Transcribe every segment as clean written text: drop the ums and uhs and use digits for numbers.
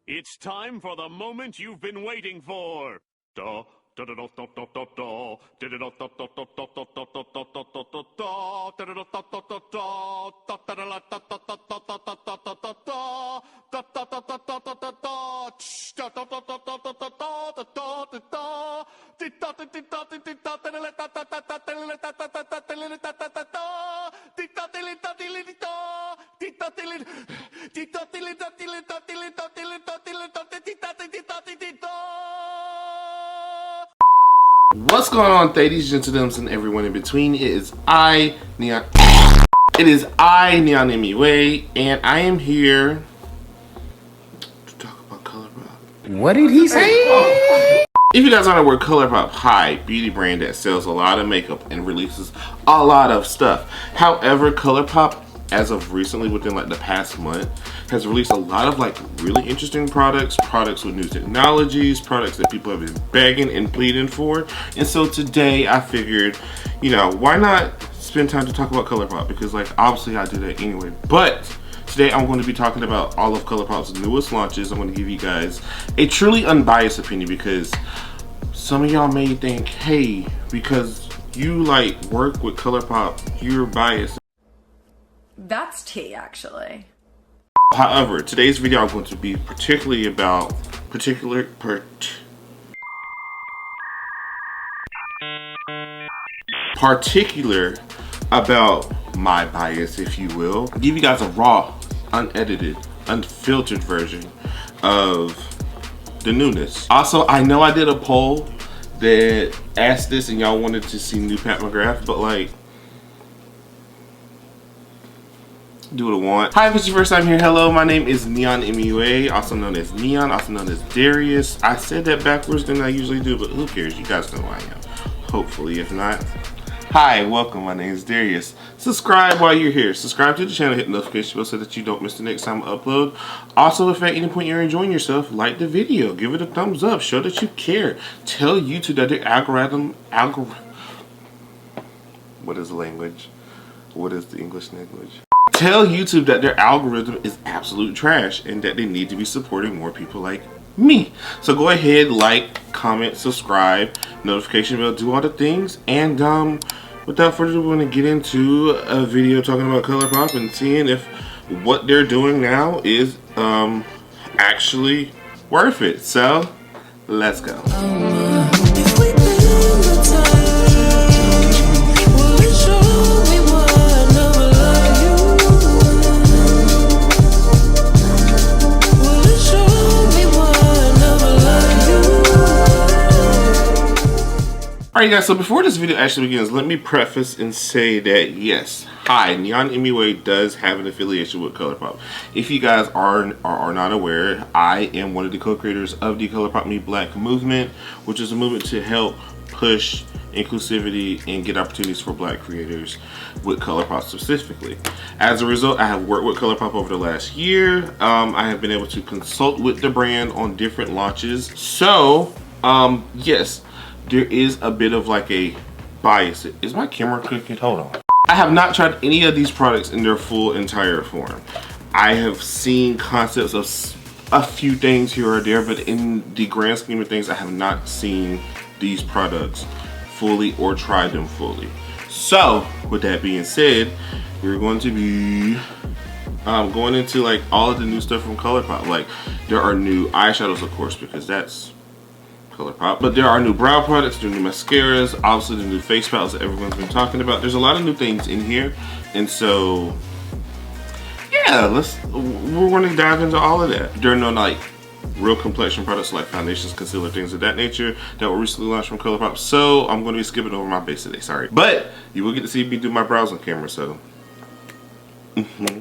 It's time for the moment you've been waiting for. What's going on, ladies, gentlemen, and everyone in between? It is I, NeonMUA, and I am here to talk about Colourpop. What did he say? If you guys aren't aware, Colourpop, high beauty brand that sells a lot of makeup and releases a lot of stuff. However, Colourpop, as of recently, within like the past month, has released a lot of like really interesting products with new technologies, products that people have been begging and pleading for. And so today I figured, you know, why not spend time to talk about Colourpop? Because like obviously I do that anyway. But today I'm going to be talking about all of Colourpop's newest launches. I'm going to give you guys a truly unbiased opinion, because some of y'all may think, hey, because you like work with Colourpop, you're biased. That's tea, actually. However, today's video I'm going to be particular about my bias, if you will. I'll give you guys a raw, unedited, unfiltered version of the newness. Also, I know I did a poll that asked this and y'all wanted to see new Pat McGrath, but like, do what I want. Hi, if it's your first time here, hello, my name is NeonMUA, also known as Neon, also known as Darius. I said that backwards than I usually do, but who cares? You guys know who I am. Hopefully, if not. Hi, welcome, my name is Darius. Subscribe while you're here. Subscribe to the channel, hit the notification bell so that you don't miss the next time I upload. Also, if at any point you're enjoying yourself, like the video, give it a thumbs up, show that you care. Tell YouTube that their algorithm, what is the language? What is the English language? Tell YouTube that their algorithm is absolute trash and that they need to be supporting more people like me. So go ahead, like, comment, subscribe, notification bell, do all the things. And without further ado, we're going to get into a video talking about Colourpop and seeing if what they're doing now is actually worth it. So let's go. Alright guys, so before this video actually begins, let me preface and say that yes, hi, NeonMUA does have an affiliation with Colourpop. If you guys are not aware, I am one of the co-creators of the colourpopmeblack movement, which is a movement to help push inclusivity and get opportunities for black creators with Colourpop specifically. As a result, I have worked with Colourpop over the last year. I have been able to consult with the brand on different launches. So, yes, there is a bit of like a bias. Is my camera cooking? Hold on. I have not tried any of these products in their full entire form. I have seen concepts of a few things here or there, but in the grand scheme of things, I have not seen these products fully or tried them fully. So with that being said, we're going to be going into like all of the new stuff from Colourpop. Like there are new eyeshadows, of course, because that's Colourpop, but there are new brow products, there are new mascaras, obviously the new face palettes that everyone's been talking about. There's a lot of new things in here, and so yeah, we're going to dive into all of that. There are no like real complexion products like foundations, concealer, things of that nature that were recently launched from Colourpop, so I'm going to be skipping over my base today, sorry. But you will get to see me do my brows on camera, so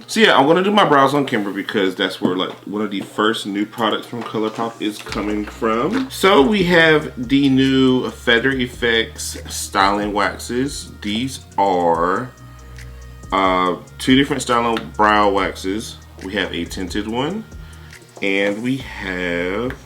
So yeah, I'm gonna do my brows on camera because that's where like one of the first new products from Colourpop is coming from. So we have the new Feather Effects styling waxes. These are two different styling brow waxes. We have a tinted one and we have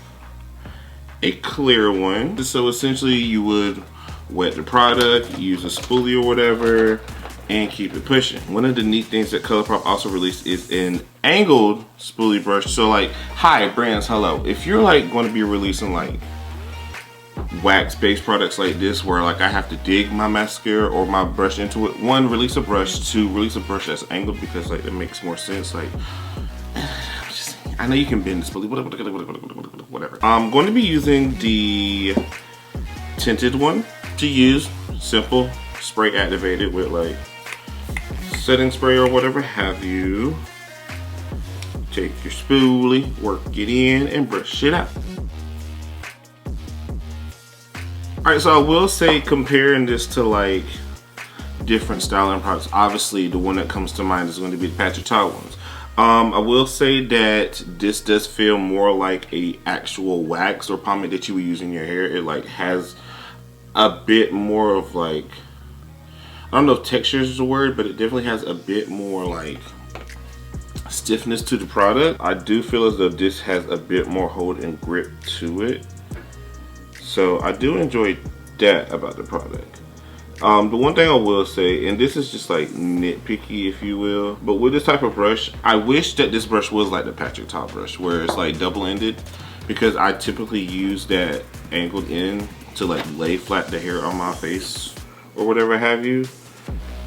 a clear one. So essentially you would wet the product, use a spoolie or whatever, and keep it pushing. One of the neat things that Colourpop also released is an angled spoolie brush. So like, hi brands, hello. If you're like going to be releasing like wax-based products like this, where like I have to dig my mascara or my brush into it, one, release a brush, two, release a brush that's angled, because like that makes more sense. Like, I know you can bend this spoolie, whatever. I'm going to be using the tinted one to use, simple, spray activated with like setting spray or whatever have you. Take your spoolie, work it in, and brush it out. Alright, so I will say, comparing this to like different styling products, obviously the one that comes to mind is going to be the Patrick Ta ones. I will say that this does feel more like a actual wax or pomade that you would use in your hair. It like has a bit more of like, I don't know if texture is the word, but it definitely has a bit more like stiffness to the product. I do feel as though this has a bit more hold and grip to it. So I do enjoy that about the product. The one thing I will say, and this is just like nitpicky if you will, but with this type of brush, I wish that this brush was like the Patrick Ta brush, where it's like double-ended, because I typically use that angled in to like lay flat the hair on my face or whatever have you,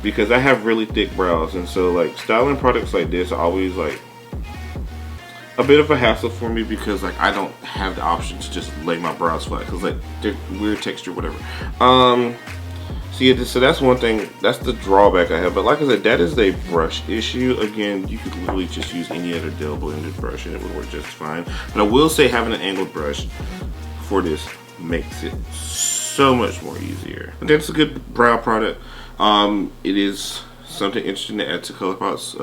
because I have really thick brows, and so like styling products like this are always like a bit of a hassle for me, because like I don't have the option to just lay my brows flat, because like they're weird texture, whatever. So yeah, so that's one thing, that's the drawback I have. But like I said, that is a brush issue. Again, you could literally just use any other double-ended brush and it would work just fine. But I will say having an angled brush for this makes it so much more easier. But that's a good brow product. It is something interesting to add to Colourpop's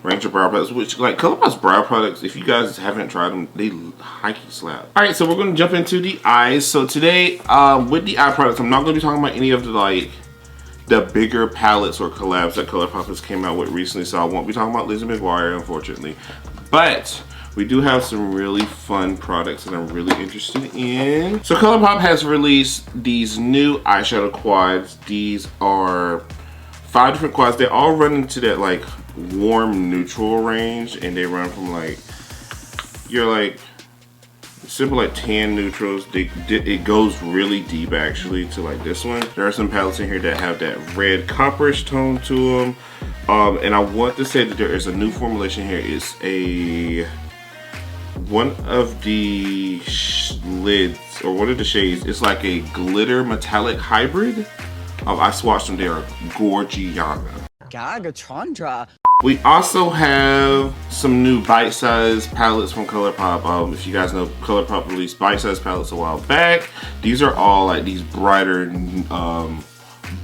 range of brow products, which like Colourpop's brow products, if you guys haven't tried them, they hikey slap. Alright, so we're going to jump into the eyes. So today, with the eye products, I'm not going to be talking about any of the like the bigger palettes or collabs that Colourpop has came out with recently, so I won't be talking about Lizzie McGuire, unfortunately. But we do have some really fun products that I'm really interested in. So Colourpop has released these new eyeshadow quads. These are 5 different quads. They all run into that like warm neutral range, and they run from like your like simple like tan neutrals. It goes really deep actually to like this one. There are some palettes in here that have that red copperish tone to them, and I want to say that there is a new formulation here. It's a one of the lids or one of the shades. It's like a glitter metallic hybrid. I swatched them. They are gorgiana. Gaga-chandra. We also have some new bite-sized palettes from Colourpop. If you guys know, Colourpop released bite-sized palettes a while back. These are all like these brighter,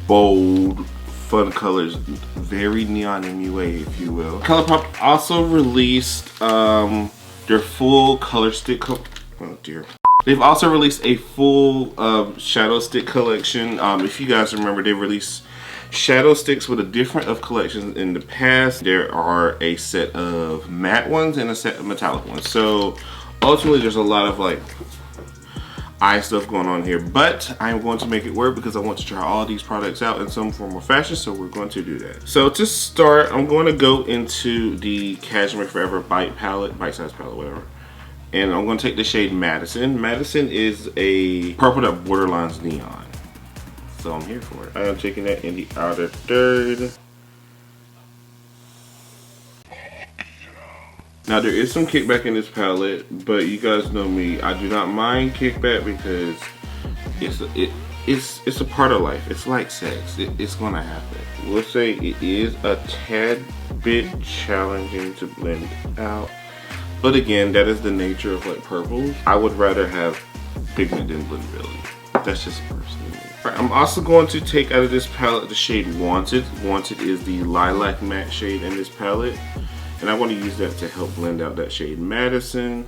bold, fun colors. Very NeonMUA, if you will. Colourpop also released their full color stick. Oh dear. They've also released a full shadow stick collection. If you guys remember, they released shadow sticks with a different of collections in the past. There are a set of matte ones and a set of metallic ones. So ultimately there's a lot of like eye stuff going on here, but I'm going to make it work because I want to try all these products out in some form or fashion, so we're going to do that. So to start, I'm going to go into the Cashmere Forever Bite palette, bite-sized palette, whatever. And I'm going to take the shade Madison. Madison is a purple that borderlines neon. So I'm here for it. I am taking that in the outer third. Now there is some kickback in this palette, but you guys know me. I do not mind kickback because it's a part of life. It's like sex. It's gonna happen. We'll say it is a tad bit challenging to blend out. But again, that is the nature of like purples. I would rather have pigment than blendability. That's just personal. Right, I'm also going to take out of this palette the shade Wanted. Wanted is the lilac matte shade in this palette. And I want to use that to help blend out that shade Madison.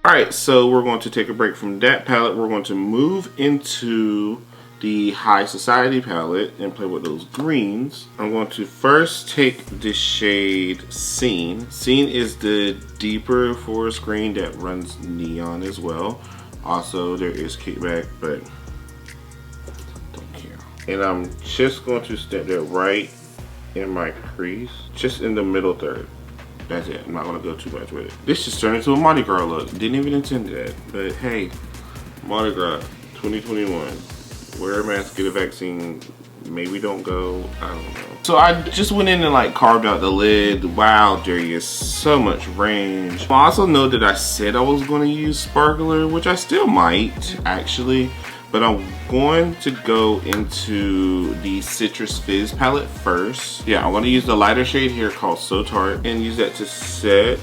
Alright, so we're going to take a break from that palette. We're going to move into the High Society palette and play with those greens. I'm going to first take this shade Scene. Scene is the deeper forest green that runs neon as well. Also, there is kickback, but don't care. And I'm just going to stamp that right in my crease, just in the middle third. That's it. I'm not gonna go too much with it. This just turned into a Mardi Gras look. Didn't even intend that, but hey, Mardi Gras 2021. Wear a mask, get a vaccine. Maybe don't go. I don't know. So I just went in and like carved out the lid. Wow, there is so much range. I also know that I said I was going to use sparkler, which I still might actually. But I'm going to go into the Citrus Fizz palette first. Yeah, I'm going to use the lighter shade here called So Tart and use that to set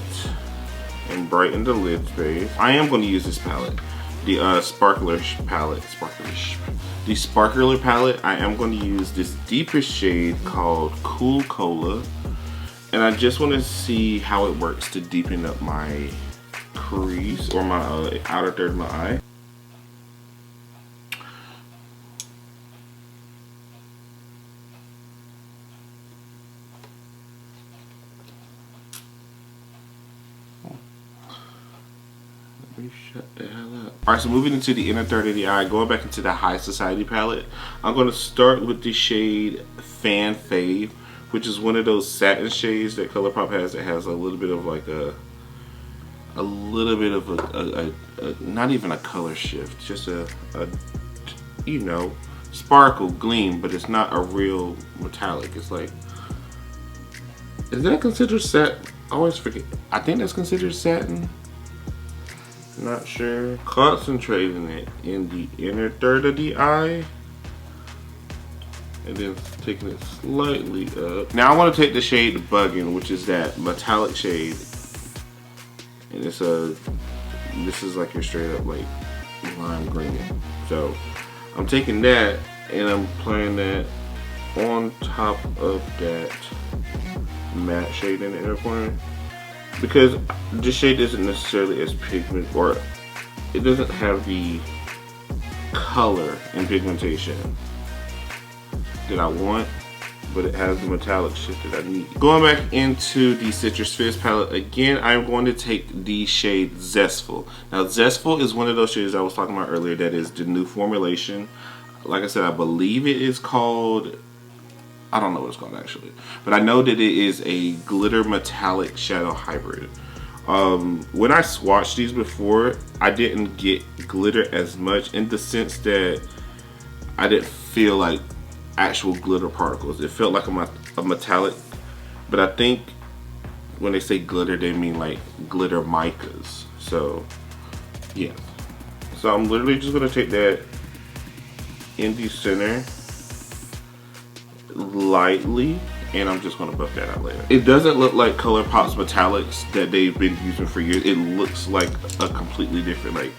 and brighten the lid space. I am going to use this palette, the sparkler palette. The sparkler palette. I am going to use this deepest shade called Cool Cola. And I just want to see how it works to deepen up my crease or my outer third of my eye. Shut the hell up. Alright, so moving into the inner third of the eye, going back into the High Society palette, I'm going to start with the shade Fan Fave, which is one of those satin shades that Colourpop has that has a little bit of like a not even a color shift, just a you know, sparkle, gleam, but it's not a real metallic. It's like, is that considered satin? I always forget. I think that's considered satin. Not sure. Concentrating it in the inner third of the eye and then taking it slightly up. Now I want to take the shade Buggin', which is that metallic shade, and it's this is like your straight up like lime green. So I'm taking that and I'm applying that on top of that matte shade in the inner corner, because this shade isn't necessarily as pigment, or it doesn't have the color and pigmentation that I want, but it has the metallic shift that I need. Going back into the Citrus Fizz palette again, I'm going to take the shade Zestful. Now Zestful is one of those shades I was talking about earlier that is the new formulation. Like I said, I believe it is called, I don't know what it's called actually, but I know that it is a glitter metallic shadow hybrid. When I swatched these before, I didn't get glitter as much, in the sense that I didn't feel like actual glitter particles. It felt like a metallic, but I think when they say glitter, they mean like glitter micas. So yeah, so I'm literally just gonna take that in the center lightly, and I'm just gonna buff that out later. It doesn't look like Colourpop's metallics that they've been using for years. It looks like a completely different like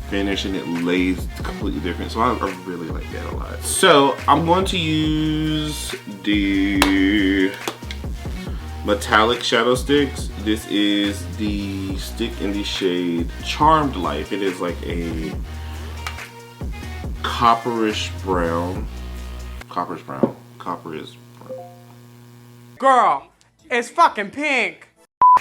finish, and it lays completely different. So I really like that a lot. So I'm going to use the metallic shadow sticks. This is the stick in the shade Charmed Life. It is like a copperish brown. Copperish brown. Copper is brown. Girl, it's fucking pink.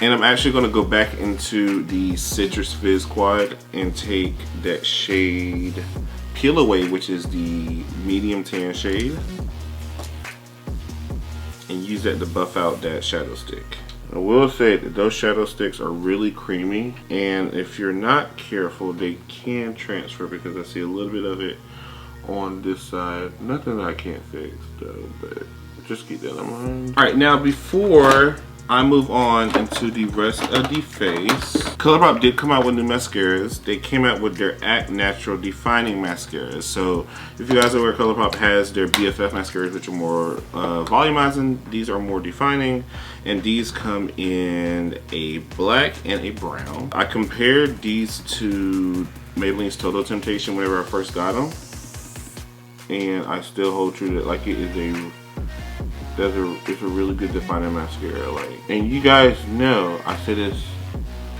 And I'm actually going to go back into the Citrus Fizz quad and take that shade Peel Away, which is the medium tan shade, and use that to buff out that shadow stick. I will say that those shadow sticks are really creamy, and if you're not careful, they can transfer, because I see a little bit of it on this side. Nothing that I can't fix though, but just keep that in mind. Alright, now before I move on into the rest of the face, Colourpop did come out with new mascaras. They came out with their Act Natural Defining mascaras. So if you guys are aware, Colourpop has their BFF mascaras, which are more volumizing. These are more defining, and these come in a black and a brown. I compared these to Maybelline's Total Temptation whenever I first got them, and I still hold true to it. Like, it is it's a really good defining mascara. Like, and you guys know I say this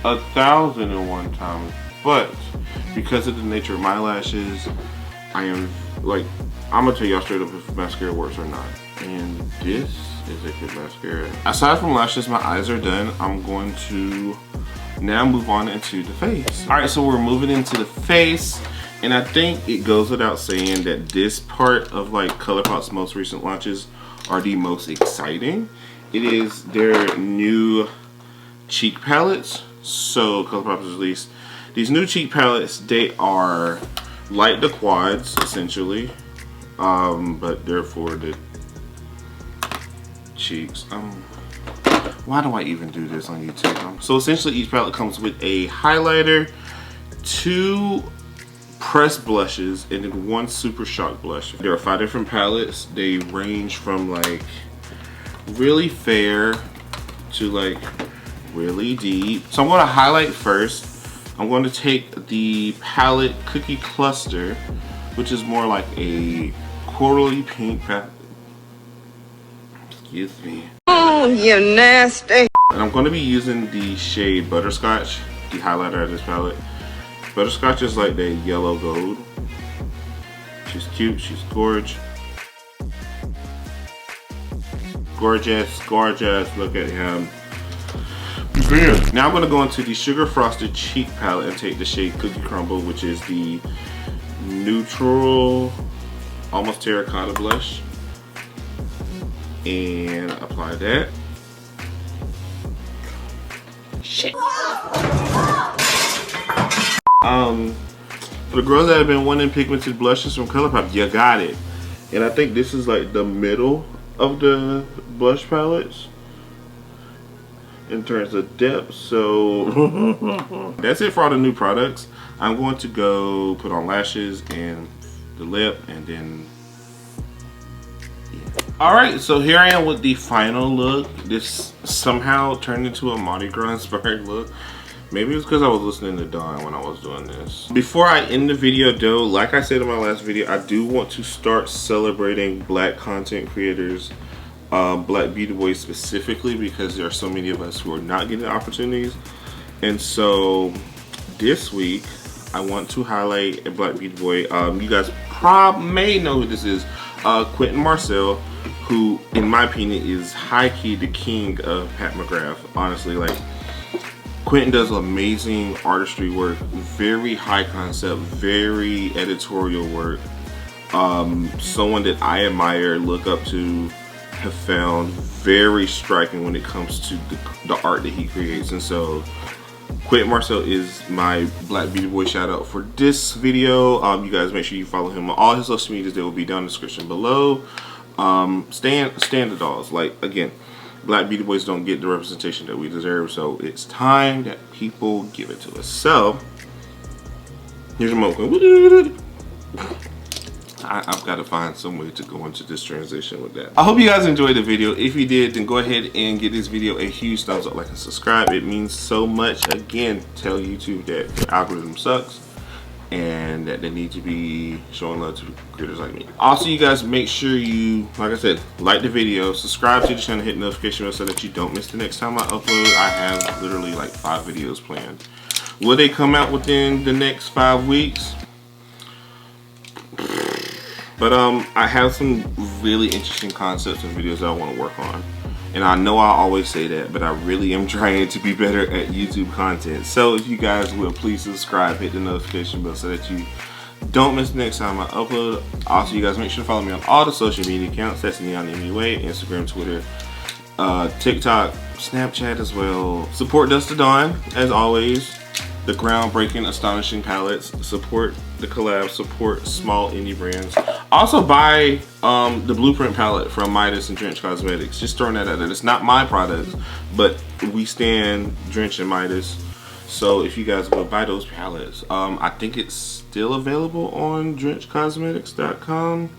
1,001 times, but because of the nature of my lashes, I am like, I'm gonna tell y'all straight up if mascara works or not. And this is a good mascara. Aside from lashes, my eyes are done. I'm going to now move on into the face. All right, so we're moving into the face. And I think it goes without saying that this part of like Colourpop's most recent launches are the most exciting. It is their new cheek palettes. So Colourpop has released these new cheek palettes. They are like the quads essentially, but they're for the cheeks. Why do I even do this on YouTube? So essentially each palette comes with a highlighter, 2 pressed blushes, and then 1 super shock blush. There are 5 different palettes. They range from like really fair to like really deep. So I'm going to highlight first. I'm going to take the palette Cookie Cluster, which is more like a corally pink palette. Excuse me. Oh, you nasty. And I'm going to be using the shade Butterscotch, the highlighter of this palette. Butterscotch is like the yellow gold. She's cute, she's gorgeous. Gorgeous, gorgeous, look at him. Now I'm going to go into the Sugar Frosted Cheek Palette and take the shade Cookie Crumble, which is the neutral, almost terracotta blush. And apply that. Shit. For the girls that have been wanting pigmented blushes from Colourpop, you got it. And I think this is like the middle of the blush palettes in terms of depth. So that's it for all the new products. I'm going to go put on lashes and the lip, and then alright, so here I am with the final look. This somehow turned into a Mardi Gras inspired look. Maybe it was because I was listening to Dawn when I was doing this. Before I end the video though, like I said in my last video, I do want to start celebrating black content creators, black beauty boys specifically, because there are so many of us who are not getting opportunities. And so this week, I want to highlight a black beauty boy. You guys may know who this is, Quintin Marcell, who in my opinion is high-key the king of Pat McGrath. Honestly, like, Quintin does amazing artistry work, very high concept, very editorial work. Someone that I admire, look up to, have found very striking when it comes to the art that he creates. And so Quintin Marcell is my black beauty boy shout out for this video. You guys make sure you follow him on all his social medias. They will be down in the description below. Stand the dolls. Like, again, black beauty boys don't get the representation that we deserve, so it's time that people give it to us. So here's a moment. I've got to find some way to go into this transition with that. I hope you guys enjoyed the video. If you did, then go ahead and give this video a huge thumbs up, like, and subscribe. It means so much. Again, tell YouTube that the algorithm sucks and that they need to be showing love to creators like me. Also, you guys make sure you, like I said, like the video, subscribe to the channel, hit the notification bell so that you don't miss the next time I upload. I have literally like 5 videos planned. Will they come out within the next 5 weeks? But I have some really interesting concepts and videos that I want to work on. And I know I always say that, but I really am trying to be better at YouTube content. So if you guys will, please subscribe, hit the notification bell so that you don't miss the next time I upload. Also, you guys make sure to follow me on all the social media accounts. That's NeonMUA, Instagram, Twitter, TikTok, Snapchat as well. Support Dust to Dawn, as always. The groundbreaking, astonishing palettes. Support the collab, support small indie brands. Also buy the Blueprint palette from Midas and Drench Cosmetics. Just throwing that out there. It's not my product, but we stand Drench and Midas. So if you guys will buy those palettes, I think it's still available on drenchcosmetics.com.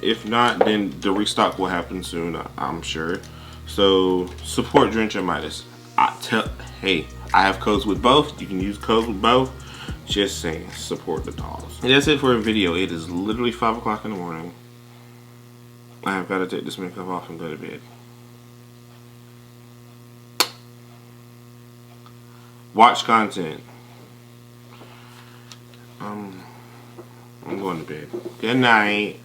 If not, then the restock will happen soon, I'm sure. So support Drench and Midas. Hey, I have codes with both. You can use codes with both. Just saying, support the dolls. And that's it for a video. It is literally 5 o'clock in the morning. I have got to take this makeup off and go to bed. Watch content. I'm going to bed. Good night.